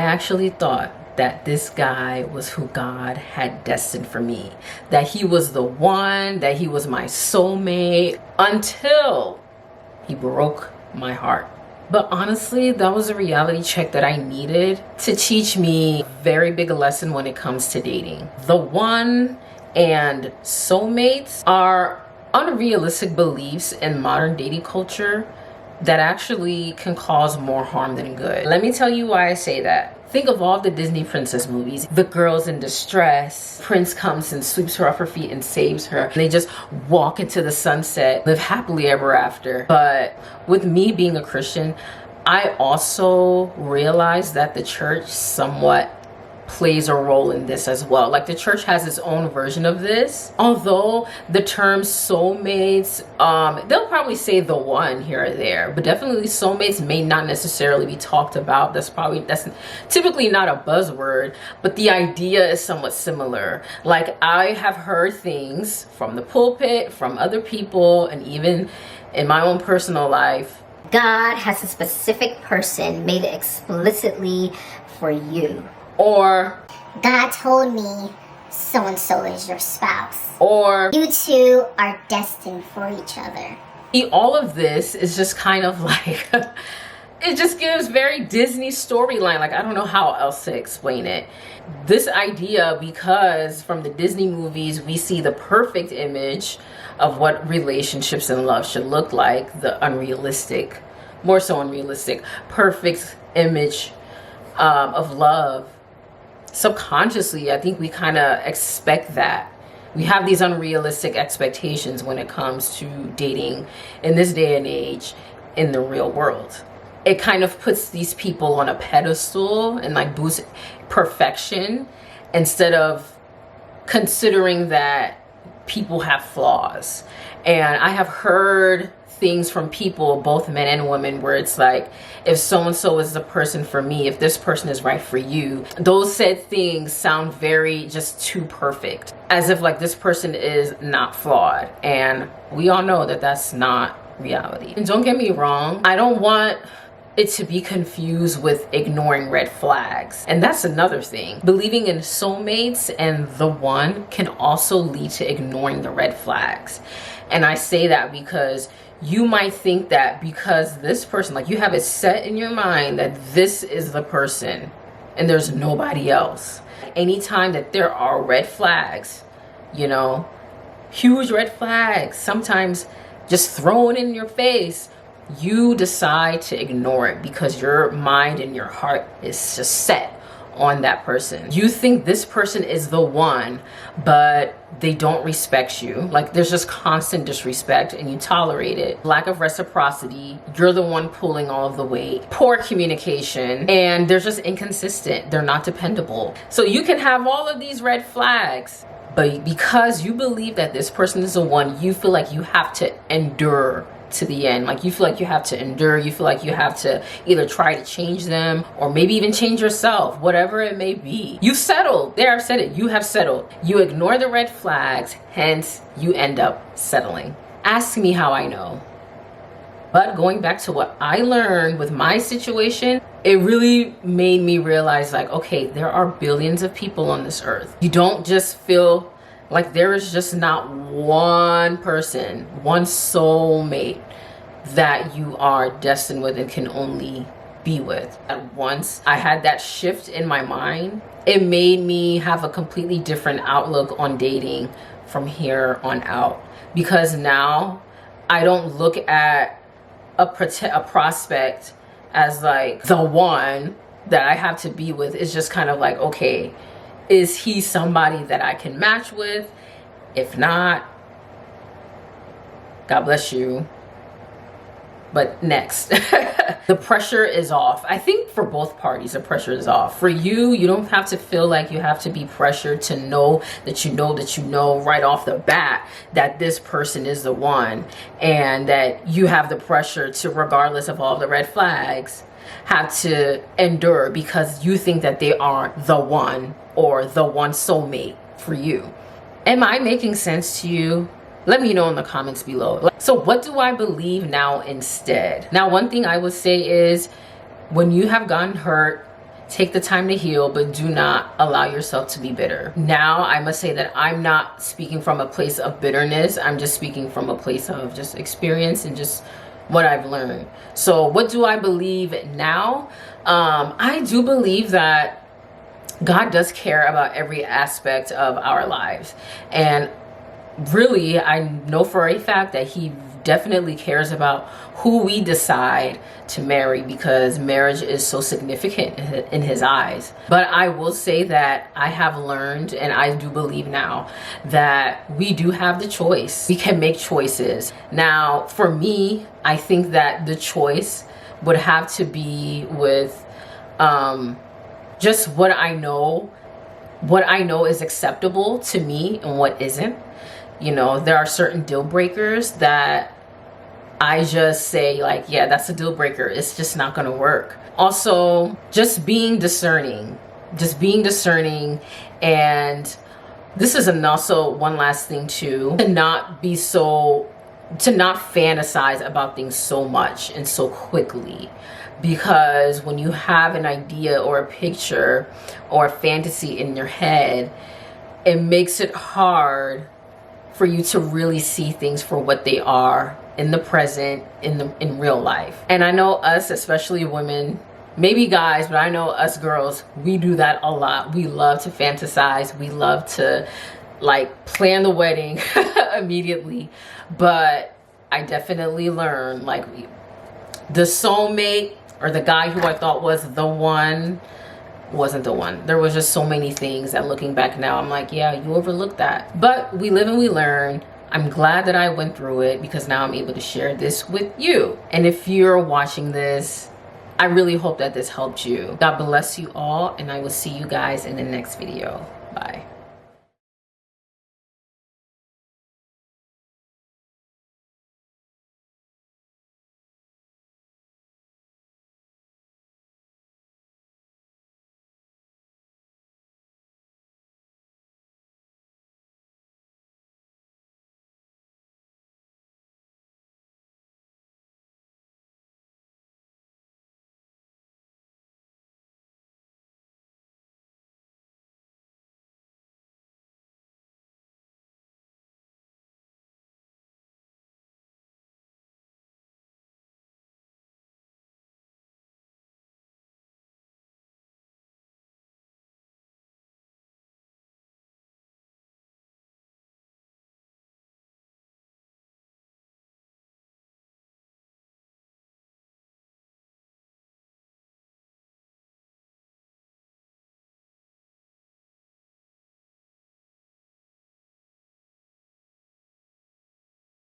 actually thought that this guy was who God had destined for me, that he was the one, that he was my soulmate, until he broke my heart. But honestly, that was a reality check that I needed to teach me a very big lesson when it comes to dating. The one and soulmates are unrealistic beliefs in modern dating culture that actually can cause more harm than good. Let me tell you why I say that. Think of all the Disney princess movies. The girl's in distress. Prince comes and sweeps her off her feet and saves her. And they just walk into the sunset, live happily ever after. But with me being a Christian, I also realized that the church somewhat plays a role in this as well. Like the church has its own version of this. Although the term soulmates, they'll probably say the one here or there, but definitely soulmates may not necessarily be talked about. That's typically not a buzzword, but the idea is somewhat similar. Like I have heard things from the pulpit, from other people, and even in my own personal life. God has a specific person made explicitly for you. Or God told me so-and-so is your spouse. Or you two are destined for each other. All of this is just kind of like, it just gives very Disney storyline. Like, I don't know how else to explain it. This idea, because from the Disney movies, we see the perfect image of what relationships and love should look like. The unrealistic, more so unrealistic, perfect image of love. Subconsciously, I think we kind of expect that. We have these unrealistic expectations when it comes to dating in this day and age in the real world. It kind of puts these people on a pedestal and like boosts perfection instead of considering that people have flaws. And I have heard things from people, both men and women, where it's like, if so-and-so is the person for me, if this person is right for you, those said things sound very just too perfect, as if like this person is not flawed. And we all know that that's not reality. And don't get me wrong, I don't want it to be confused with ignoring red flags. And that's another thing. Believing in soulmates and the one can also lead to ignoring the red flags. And I say that because you might think that because this person, like you have it set in your mind that this is the person and there's nobody else. Anytime that there are red flags, you know, huge red flags, sometimes just thrown in your face, you decide to ignore it because your mind and your heart is just set on that person. You think this person is the one, but they don't respect you. Like there's just constant disrespect and you tolerate it. Lack of reciprocity. You're the one pulling all of the weight. Poor communication. And they're just inconsistent. They're not dependable. So you can have all of these red flags, but because you believe that this person is the one, you feel like you have to endure to the end. Like you feel like you have to endure. You feel like you have to either try to change them or maybe even change yourself, whatever it may be. You've settled. There, I've said it. You have settled. You ignore the red flags, hence you end up settling. Ask me how I know. But going back to what I learned with my situation, it really made me realize like, okay, there are billions of people on this earth. You don't just feel like there is just not one person, one soulmate that you are destined with and can only be with. At once I had that shift in my mind, it made me have a completely different outlook on dating from here on out. Because now I don't look at a prospect as like the one that I have to be with. It's just kind of like, okay, is he somebody that I can match with? If not, God bless you. But next, the pressure is off. I think for both parties, the pressure is off. For you, you don't have to feel like you have to be pressured to know that you know right off the bat that this person is the one, and that you have the pressure to, regardless of all the red flags, have to endure because you think that they are the one or the one soulmate for you. Am I making sense to you? Let me know in the comments below. So what do I believe now instead? Now, one thing I would say is when you have gotten hurt take the time to heal, but do not allow yourself to be bitter. Now, I must say that I'm not speaking from a place of bitterness. I'm just speaking from a place of just experience and just what I've learned. So what do I believe now? I do believe that God does care about every aspect of our lives. And really, I know for a fact that he definitely cares about who we decide to marry, because marriage is so significant in his eyes. But I will say that I have learned, and I do believe now, that we do have the choice. We can make choices. Now, for me, I think that the choice would have to be with just what I know is acceptable to me and what isn't. You know, there are certain deal breakers that I just say, like, yeah, that's a deal breaker. It's just not going to work. Also, just being discerning. And this is also one last thing too, to not fantasize about things so much and so quickly. Because when you have an idea or a picture or a fantasy in your head, it makes it hard for you to really see things for what they are in the present, in real life. And I know us, especially women, maybe guys, but I know us girls, we do that a lot. We love to fantasize. We love to like plan the wedding immediately. But I definitely learned, like, the soulmate or the guy who I thought was the one wasn't the one. There was just so many things that, looking back now, I'm like, yeah, you overlooked that. But we live and we learn. I'm glad that I went through it, because now I'm able to share this with you. And if you're watching this, I really hope that this helped you. God bless you all, and I will see you guys in the next video. Bye.